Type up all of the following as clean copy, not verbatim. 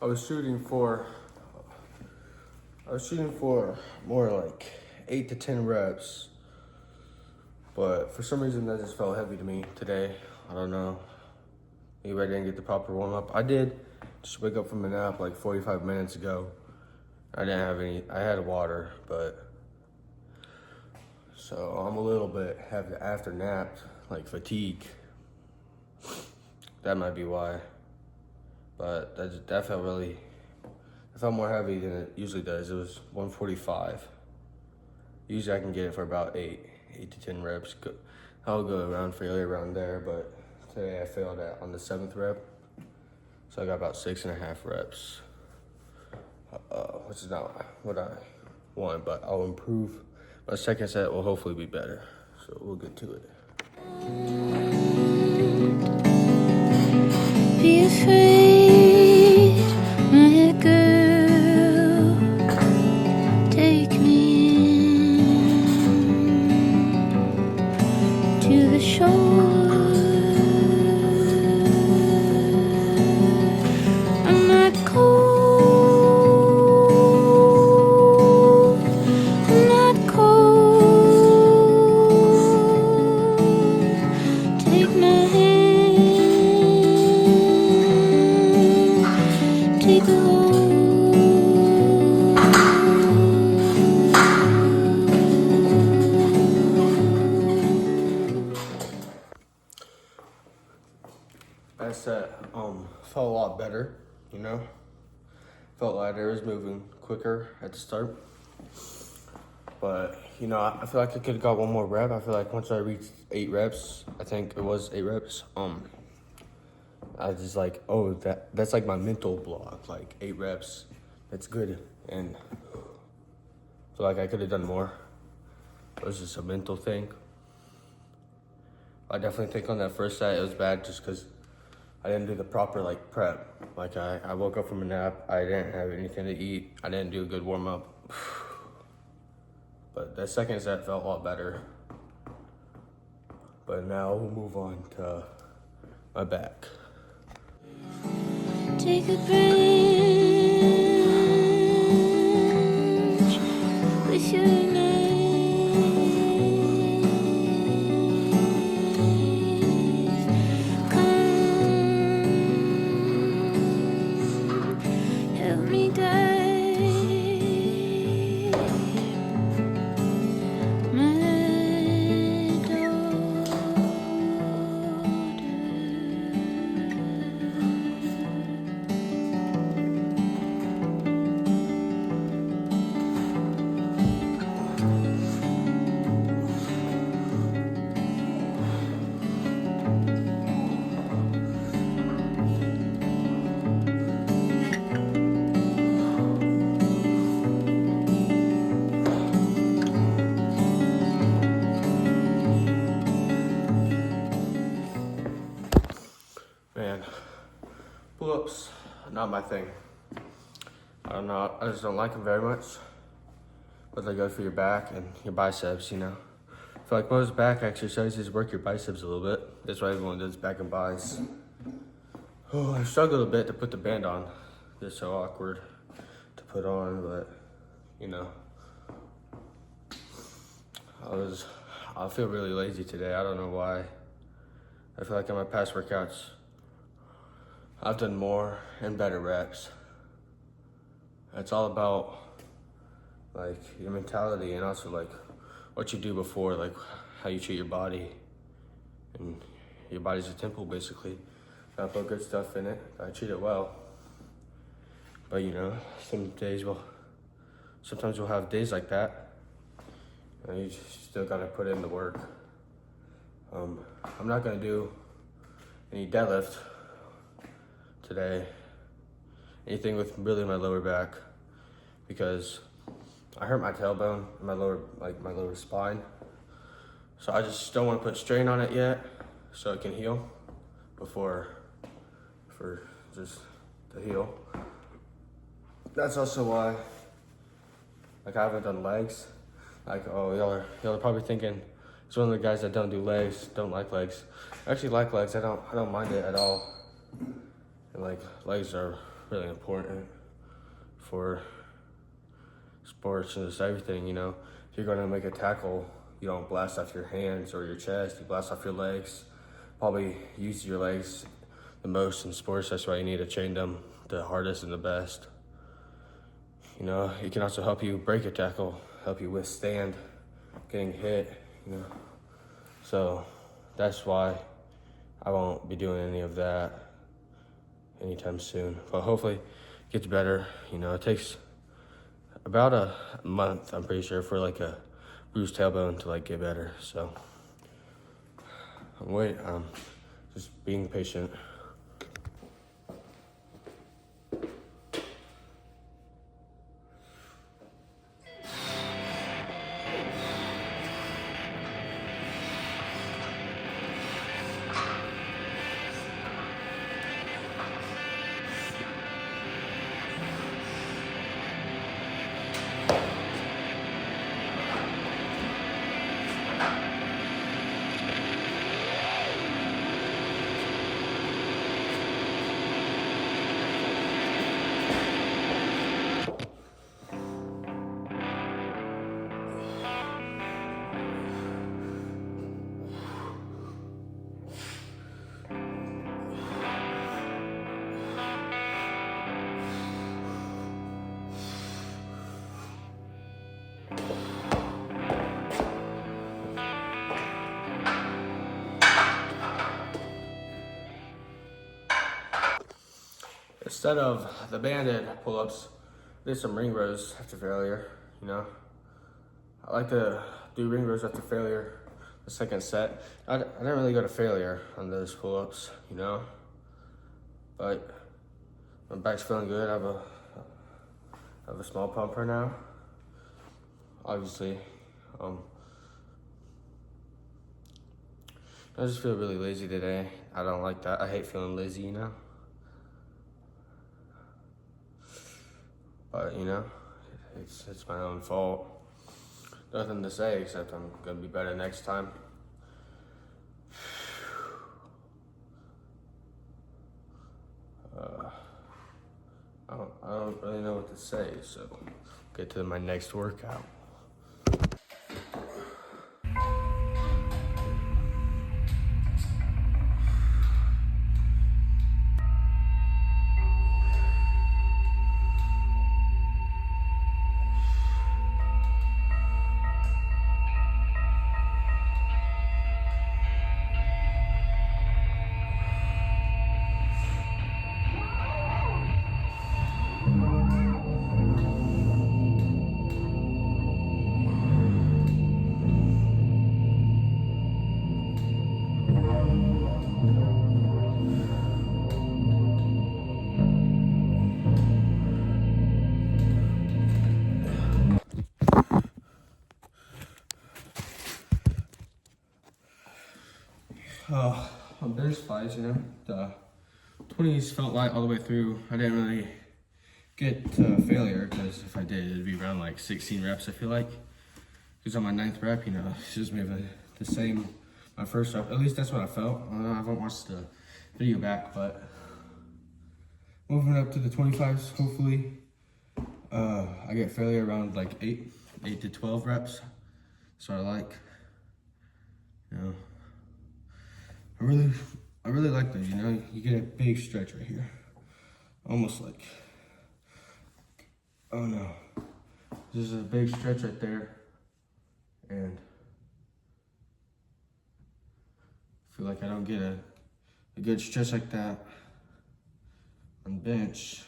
I was shooting for more like 8 to 10 reps, but for some reason that just felt heavy to me today. I don't know. Maybe I didn't get the proper warm up. I did just wake up from a nap like 45 minutes ago. I didn't have any. I had water, but so I'm a little bit after nap, like fatigue. That might be why. But that felt really. It felt more heavy than it usually does. It was 145. Usually I can get it for about 8 to 10 reps. I'll go around fairly around there, but today I failed on the 7th rep. So I got about 6.5 reps, which is not what I want, but I'll improve. My second set will hopefully be better. So we'll get to it. Be afraid, my girl, take me to the shore. I'm not cold, I'm not cold. Take my hand, take a hold. That set felt a lot better, you know? Felt lighter, it was moving quicker at the start. But, you know, I feel like I could have got one more rep. I feel like once I reached 8 reps, I think it was 8 reps, I was just like, oh, that's like my mental block, like 8 reps, that's good. And I feel like I could have done more. It was just a mental thing. I definitely think on that first set, it was bad just because I didn't do the proper like prep. Like I woke up from a nap, I didn't have anything to eat, I didn't do a good warm up. But that second set felt a lot better. But now we'll move on to my back. Take a branch with your knife. Come, help me die, my Man, pull-ups, not my thing. I don't know, I just don't like them very much. But they're good for your back and your biceps, you know. I feel like most back exercises work your biceps a little bit. That's why everyone does back and biceps. Oh, I struggled a bit to put the band on. It's so awkward to put on, but you know. I feel really lazy today. I don't know why. I feel like in my past workouts, I've done more and better reps. It's all about like your mentality and also like what you do before, like how you treat your body. And your body's a temple basically. Gotta put good stuff in it, gotta treat it well. But you know, sometimes we'll have days like that. And you still gotta put in the work. I'm not gonna do any deadlift today, anything with really my lower back, because I hurt my tailbone and my lower spine. So I just don't want to put strain on it yet, so it can heal for just to heal. That's also why, like, I haven't done legs. Like, oh, y'all are probably thinking it's one of the guys that don't do legs, don't like legs. I actually like legs. I don't mind it at all. And like, legs are really important for sports and just everything, you know. If you're gonna make a tackle, you don't blast off your hands or your chest, you blast off your legs. Probably use your legs the most in sports. That's why you need to train them the hardest and the best. You know, it can also help you break a tackle, help you withstand getting hit, you know. So that's why I won't be doing any of that anytime soon. But hopefully it gets better. You know, it takes about a month, I'm pretty sure, for like a bruised tailbone to like get better. So I'm just being patient. Instead of the banded pull-ups, I did some ring rows after failure, you know. I like to do ring rows after failure, the second set. I didn't really go to failure on those pull-ups, you know. But my back's feeling good. I have a small pumper now. Obviously, I just feel really lazy today. I don't like that. I hate feeling lazy, you know. But you know, it's my own fault. Nothing to say except I'm gonna be better next time. I don't really know what to say, so get to my next workout. On bench flies, you know, the 20s felt light all the way through. I didn't really get to failure, because if I did, it'd be around like 16 reps, I feel like. Because on my 9th rep, you know, it's just maybe the same, my first rep. At least that's what I felt. I don't know, I haven't watched the video back, but moving up to the 25s, hopefully, I get failure around like 8 to 12 reps. That's what I like, you know. I really like those, you know, you get a big stretch right here. Almost like, oh no. This is a big stretch right there. And I feel like I don't get a good stretch like that on bench.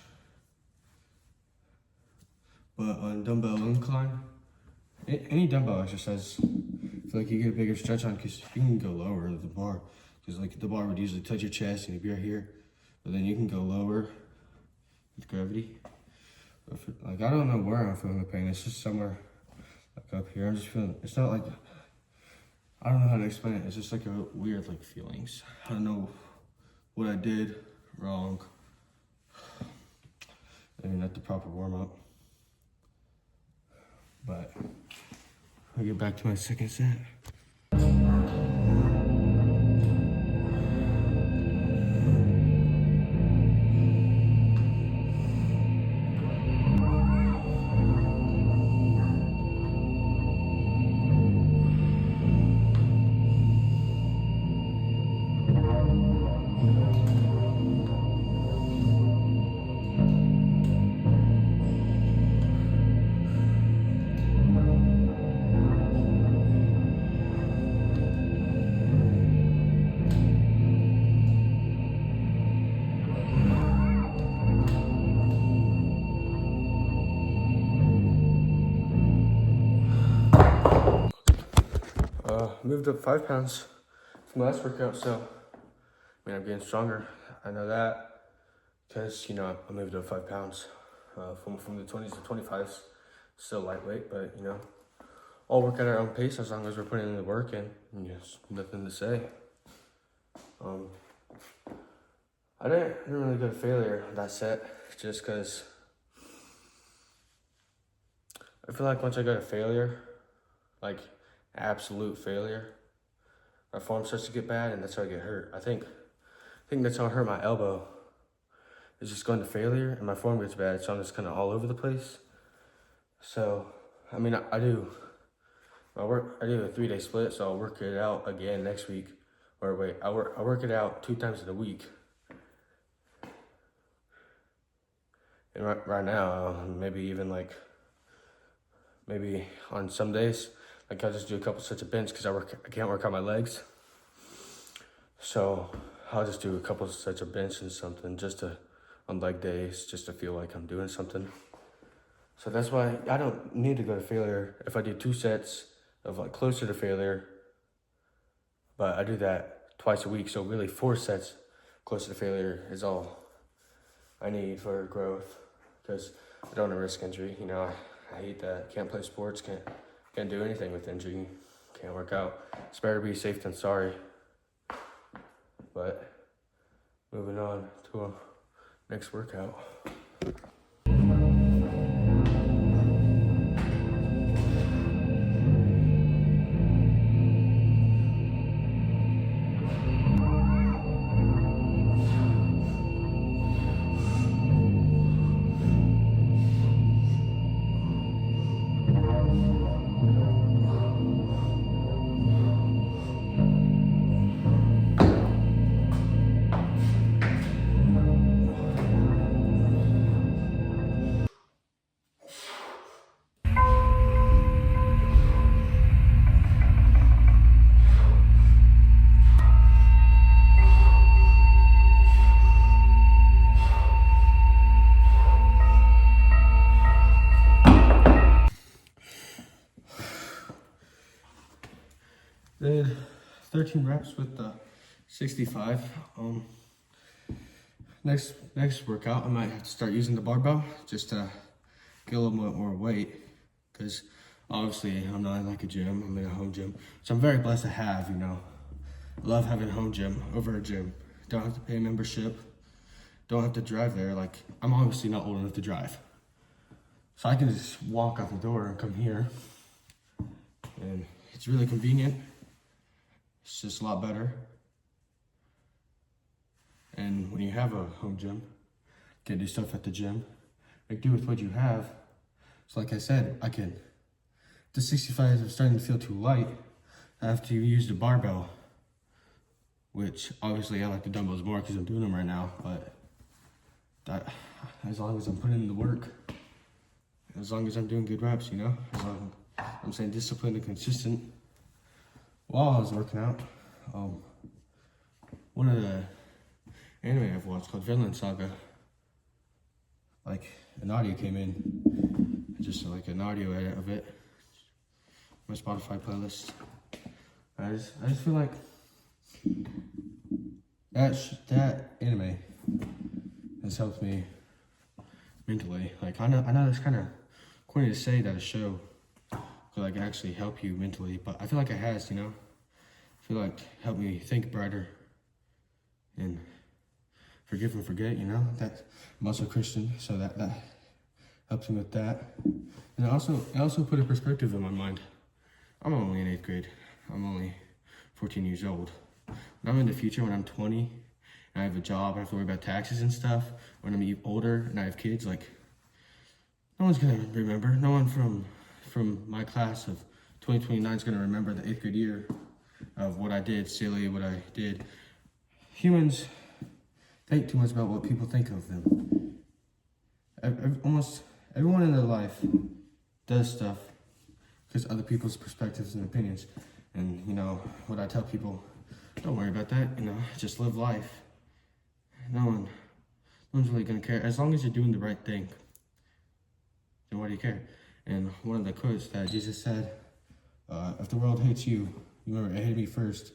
But on dumbbell incline, any dumbbell exercise, I feel like you get a bigger stretch on because you can go lower at the bar. Because like the bar would usually touch your chest and you'd be right here. But then you can go lower with gravity. Like I don't know where I'm feeling the pain. It's just somewhere like up here. I'm just feeling, it's not like, I don't know how to explain it. It's just like a weird like feelings. I don't know what I did wrong. Maybe not the proper warm up. But I'll get back to my second set. Moved up 5 pounds from last workout, so I mean I'm getting stronger. I know that because you know I moved up 5 pounds from the 20s to 25s. Still lightweight, but you know, all work at our own pace as long as we're putting in the work, and just nothing to say. I didn't really go to failure on that set just because I feel like once I go to failure, like absolute failure, my form starts to get bad, and that's how I get hurt. I think that's how I hurt my elbow. It's just going to failure, and my form gets bad, so I'm just kind of all over the place. So, I mean, I do a 3-day split, so I'll work it out again next week. Or wait, I work it out 2 times in a week. And right now, maybe on some days, like I'll just do a couple sets of bench because I can't work out my legs. So I'll just do a couple sets of bench and something on leg days, just to feel like I'm doing something. So that's why I don't need to go to failure if I do 2 sets of like closer to failure, but I do that twice a week. So really 4 sets closer to failure is all I need for growth, because I don't want to risk injury. You know, I hate that. Can't play sports, can't do anything with injury, can't work out. It's better to be safe than sorry. But moving on to a next workout. Did 13 reps with the 65. Next workout, I might have to start using the barbell just to get a little bit more weight, because obviously I'm not in like a gym, I'm in a home gym. So I'm very blessed to have, you know, I love having a home gym over a gym. Don't have to pay a membership, don't have to drive there. Like, I'm obviously not old enough to drive. So I can just walk out the door and come here, and it's really convenient. It's just a lot better. And when you have a home gym, you can do stuff at the gym. Make do with what you have. So like I said, the 65 is starting to feel too light. I have to use the barbell which obviously I like the dumbbells more because I'm doing them right now, but that, as long as I'm putting in the work, as long as I'm doing good reps, you know, as long as I'm saying disciplined and consistent while I was working out. One of the anime I've watched called Vinland Saga, like an audio came in, just like an audio edit of it, my Spotify playlist. I just feel like that anime has helped me mentally. Like I know that's kind of corny to say that a show could like actually help you mentally, but I feel like it has, you know. I feel like helped me think brighter and forgive and forget, you know. That I'm also Christian, so that helps me with that. And it also put a perspective in my mind. I'm only in 8th grade. I'm only 14 years old. When I'm in the future, when I'm 20, and I have a job, I have to worry about taxes and stuff, when I'm older and I have kids, like, no one's gonna remember. No one from my class of 2029 is gonna remember the 8th grade year of what I did, silly, what I did. Humans think too much about what people think of them. Almost everyone in their life does stuff because other people's perspectives and opinions. And you know, what I tell people, don't worry about that, you know, just live life. No one's really gonna care. As long as you're doing the right thing, then why do you care? And one of the quotes that Jesus said, if the world hates you, remember it hated me first.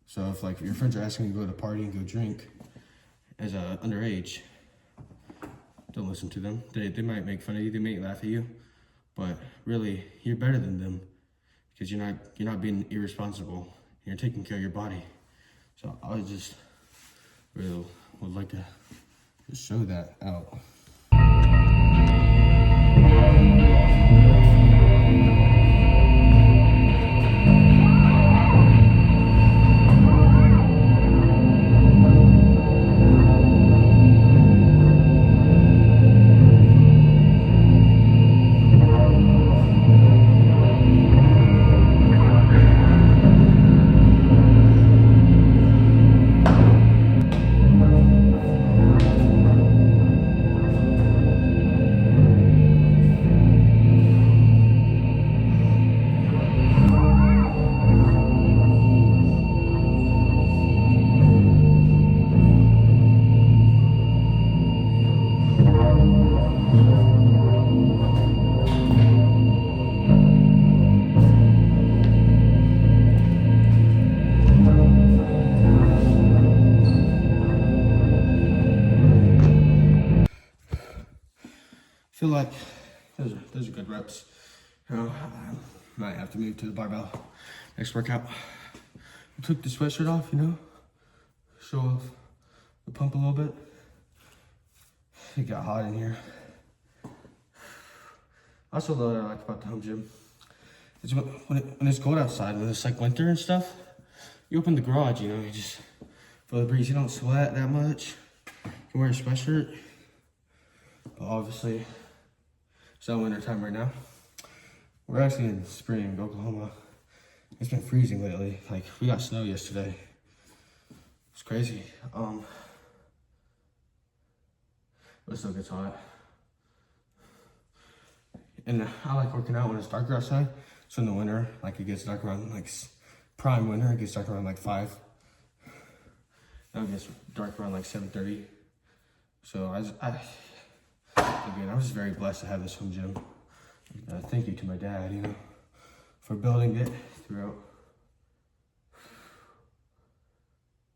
So if like your friends are asking you to go to a party and go drink as a underage, don't listen to them. They might make fun of you, they might laugh at you, but really you're better than them because you're not being irresponsible. You're taking care of your body. So I just really would like to just show that out. I feel like those are good reps. You know, I might have to move to the barbell next workout. I took the sweatshirt off, you know, show off the pump a little bit. It got hot in here. Also, though, what I like about the home gym is when it's cold outside, when it's like winter and stuff, you open the garage, you know, you just feel the breeze. You don't sweat that much. You can wear a sweatshirt, but obviously, it's not winter time right now. We're actually in spring, Oklahoma. It's been freezing lately. Like, we got snow yesterday. It's crazy. But it still gets hot. And I like working out when it's darker outside. So in the winter, like it gets dark around like prime winter, it gets dark around like 5. Now it gets dark around like 7:30. So again, I was just very blessed to have this home gym. Thank you to my dad, you know, for building it throughout.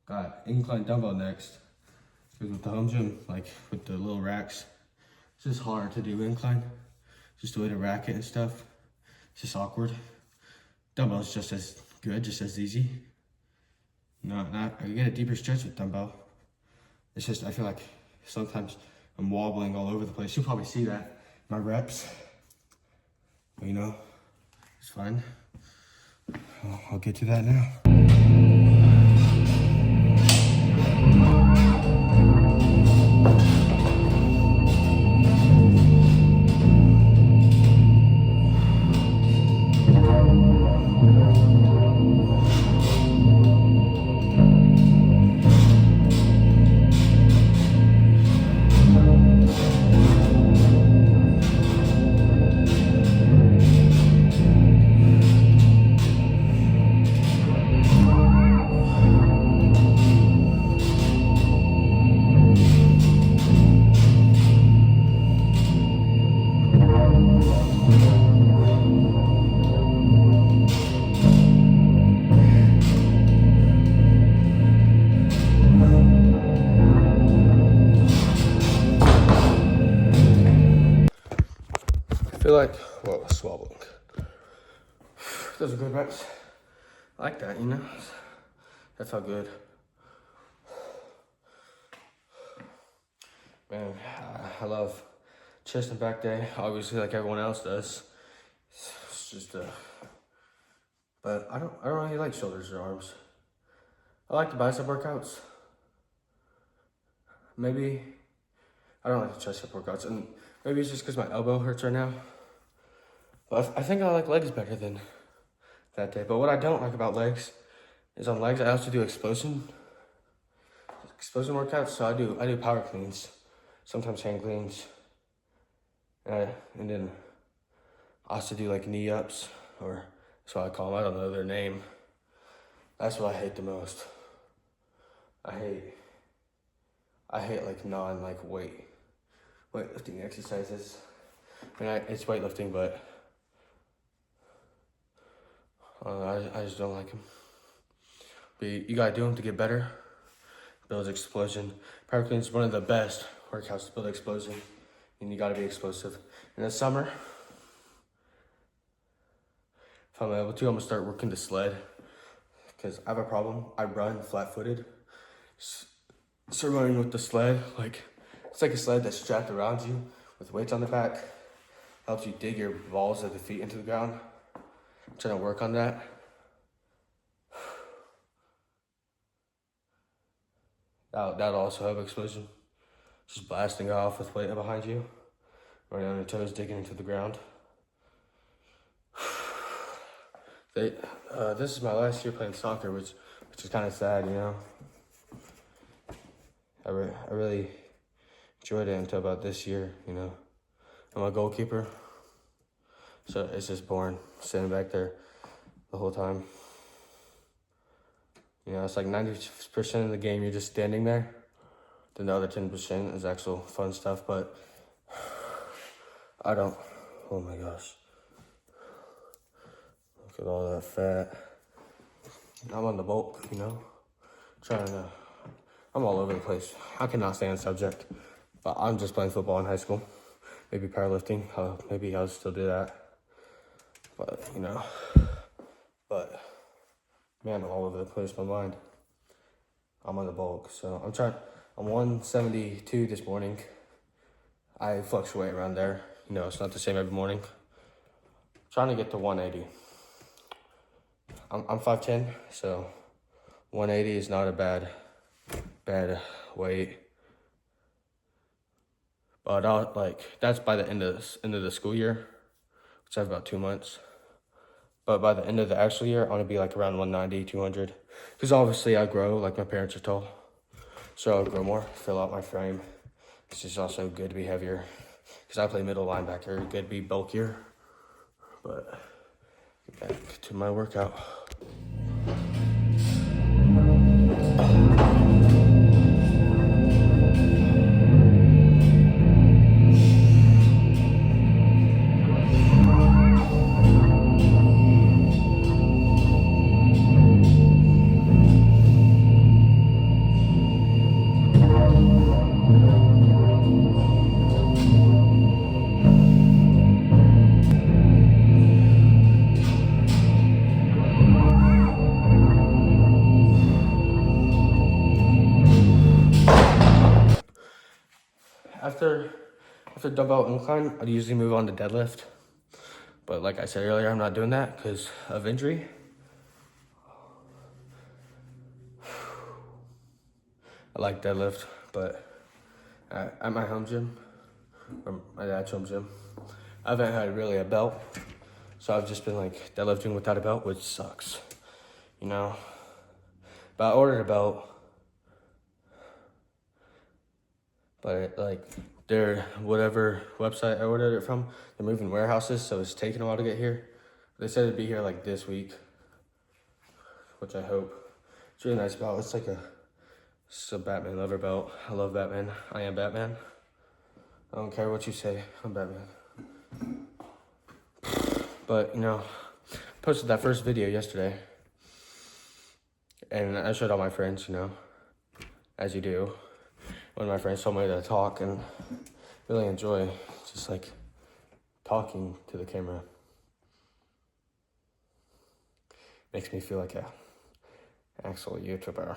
Got incline dumbbell next. Because with the home gym, like with the little racks, it's just hard to do incline. Just the way to rack it and stuff. It's just awkward. Dumbbell's just as good, just as easy. I can get a deeper stretch with dumbbell. It's just, I feel like sometimes I'm wobbling all over the place. You'll probably see that in my reps. But you know, it's fine. I'll get to that now. feel like, whoa, swallowing. Those are good reps. I like that, you know? That felt good. Man, I love chest and back day, obviously, like everyone else does. It's just, but I don't really like shoulders or arms. I like the bicep workouts. Maybe, I don't like the chest workouts, and maybe it's just because my elbow hurts right now. But I think I like legs better than that day. But what I don't like about legs is on legs, I also do explosion workouts. So I do power cleans, sometimes hand cleans, and then I also do like knee ups, or that's what I call them. I don't know their name. That's what I hate the most. I hate like weightlifting exercises. I mean, it's weightlifting, but I just don't like them. But you gotta do them to get better. Builds explosion. Power clean is one of the best workouts to build explosion, and you gotta be explosive. In the summer, if I'm able to, I'm gonna start working the sled, because I have a problem. I run flat-footed. So running with the sled, like, it's like a sled that's strapped around you with weights on the back. Helps you dig your balls of the feet into the ground. I'm trying to work on that. That'll also help explosion. Just blasting off with weight behind you. Running on your toes, digging into the ground. This is my last year playing soccer, which is kind of sad, you know. I really enjoyed it until about this year, you know. I'm a goalkeeper, so it's just boring sitting back there the whole time. You know, it's like 90% of the game you're just standing there. Then the other 10% is actual fun stuff, but I don't, oh my gosh. Look at all that fat. I'm on the bulk, you know, I'm all over the place. I cannot stay on subject, but I'm just playing football in high school. Maybe powerlifting, maybe I'll still do that. But, you know, man, I'm all over the place, my mind. I'm on the bulk, so I'm 172 this morning. I fluctuate around there. You know, it's not the same every morning. Trying to get to 180. I'm 5'10", so 180 is not a bad weight. But that's by the end of the school year, which I have about 2 months. But by the end of the actual year, I want to be like around 190, 200. Because obviously I grow, like my parents are tall. So I'll grow more, fill out my frame. It's just also good to be heavier. Because I play middle linebacker, good to be bulkier. But get back to my workout. After dumbbell incline, I'd usually move on to deadlift. But like I said earlier, I'm not doing that because of injury. I like deadlift, but at my home gym, or my dad's home gym, I haven't had really a belt. So I've just been like deadlifting without a belt, which sucks, you know. But I ordered a belt. But whatever website I ordered it from, they're moving warehouses, so it's taking a while to get here. They said it'd be here like this week, which I hope. It's a really nice belt. It's a Batman leather belt. I love Batman. I am Batman. I don't care what you say. I'm Batman. But, you know, I posted that first video yesterday. And I showed all my friends, you know, as you do. One of my friends told me to talk and really enjoy just like talking to the camera makes me feel like a actual YouTuber.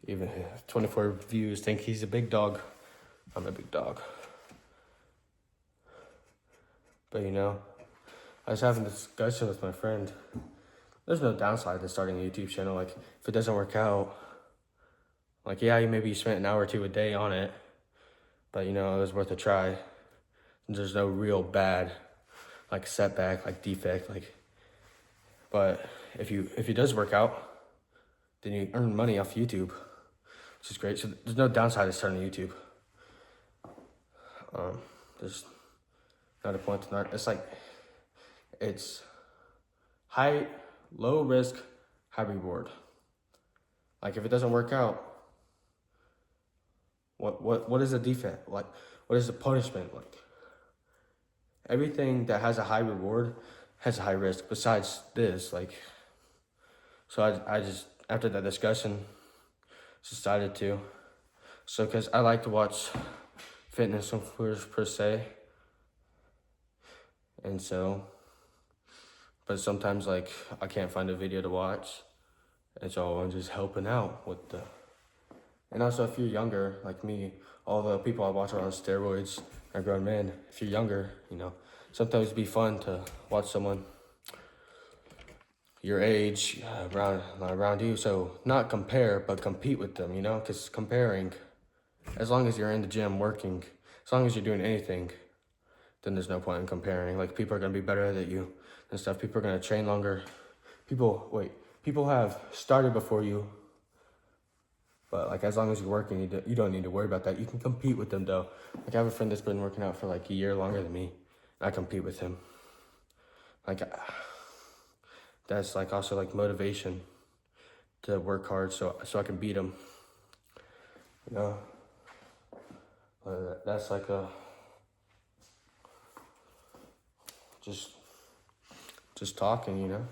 Even 24 views think he's a big dog. I'm a big dog. But you know, I was having a discussion with my friend. There's no downside to starting a YouTube channel. Like, if it doesn't work out, like, yeah, maybe you spent an hour or two a day on it, but you know, it was worth a try. There's no real bad, like, setback, like, defect, like, but if it does work out, then you earn money off YouTube, which is great. So there's no downside to starting YouTube. There's not a point to not. It's like, it's low risk, high reward. Like, if it doesn't work out, what is the defect? Like, what is the punishment? Like, everything that has a high reward has a high risk. Besides this, like, so I just, after that discussion, decided to. So, because I like to watch fitness influencers per se, and so, but sometimes, like, I can't find a video to watch, and so I'm just helping out with the, and also if you're younger, like me, all the people I watch are on steroids, are grown men. If you're younger, you know, sometimes it'd be fun to watch someone your age, around you, so not compare, but compete with them, you know, because comparing, as long as you're in the gym working, as long as you're doing anything, then there's no point in comparing. Like, people are going to be better than you and stuff. People are going to train longer. People have started before you, but, like, as long as you're working, you don't need to worry about that. You can compete with them, though. Like, I have a friend that's been working out for, like, a year longer than me, and I compete with him. Like, that's, like, also, like, motivation to work hard so I can beat him, you know? That's, like, just talking, you know?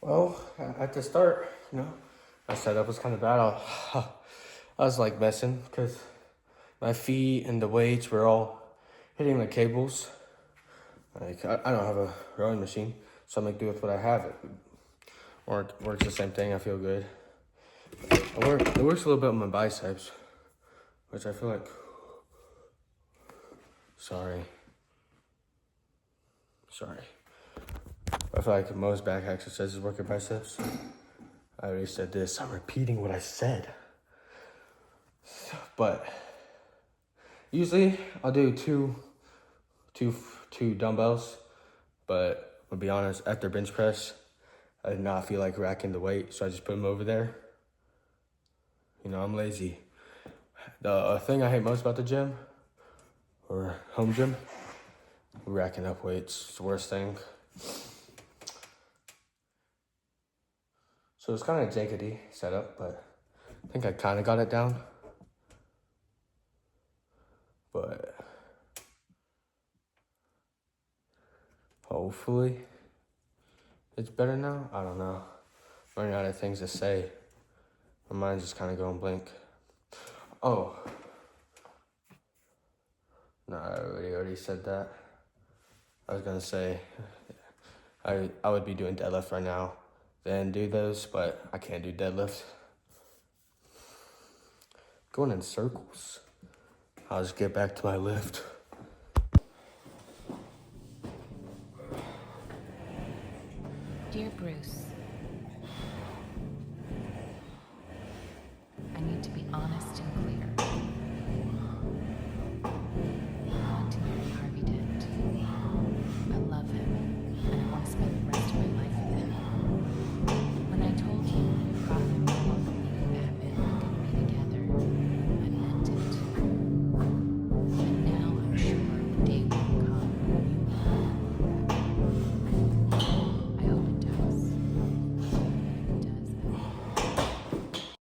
Well, at the start, you know, my setup was kind of bad. I was like messing because my feet and the weights were all hitting the cables. Like, I don't have a rowing machine, so I make do with what I have. It works the same thing. I feel good. It works a little bit on my biceps, which I feel like. Sorry. I feel like most back exercises work your biceps. I already said this. I'm repeating what I said. But usually I'll do two dumbbells. But I'll be honest, after bench press, I did not feel like racking the weight, so I just put them over there. You know, I'm lazy. The thing I hate most about the gym, or home gym, racking up weights. It's the worst thing. So it's kind of jankety setup, but I think I kind of got it down. But hopefully it's better now. I don't know. I'm running out of things to say. My mind's just kind of going blank. Oh. No, I already said that. I was gonna say, I would be doing deadlift right now than do those, but I can't do deadlift. Going in circles. I'll just get back to my lift. Dear Bruce, I need to be honest and clear.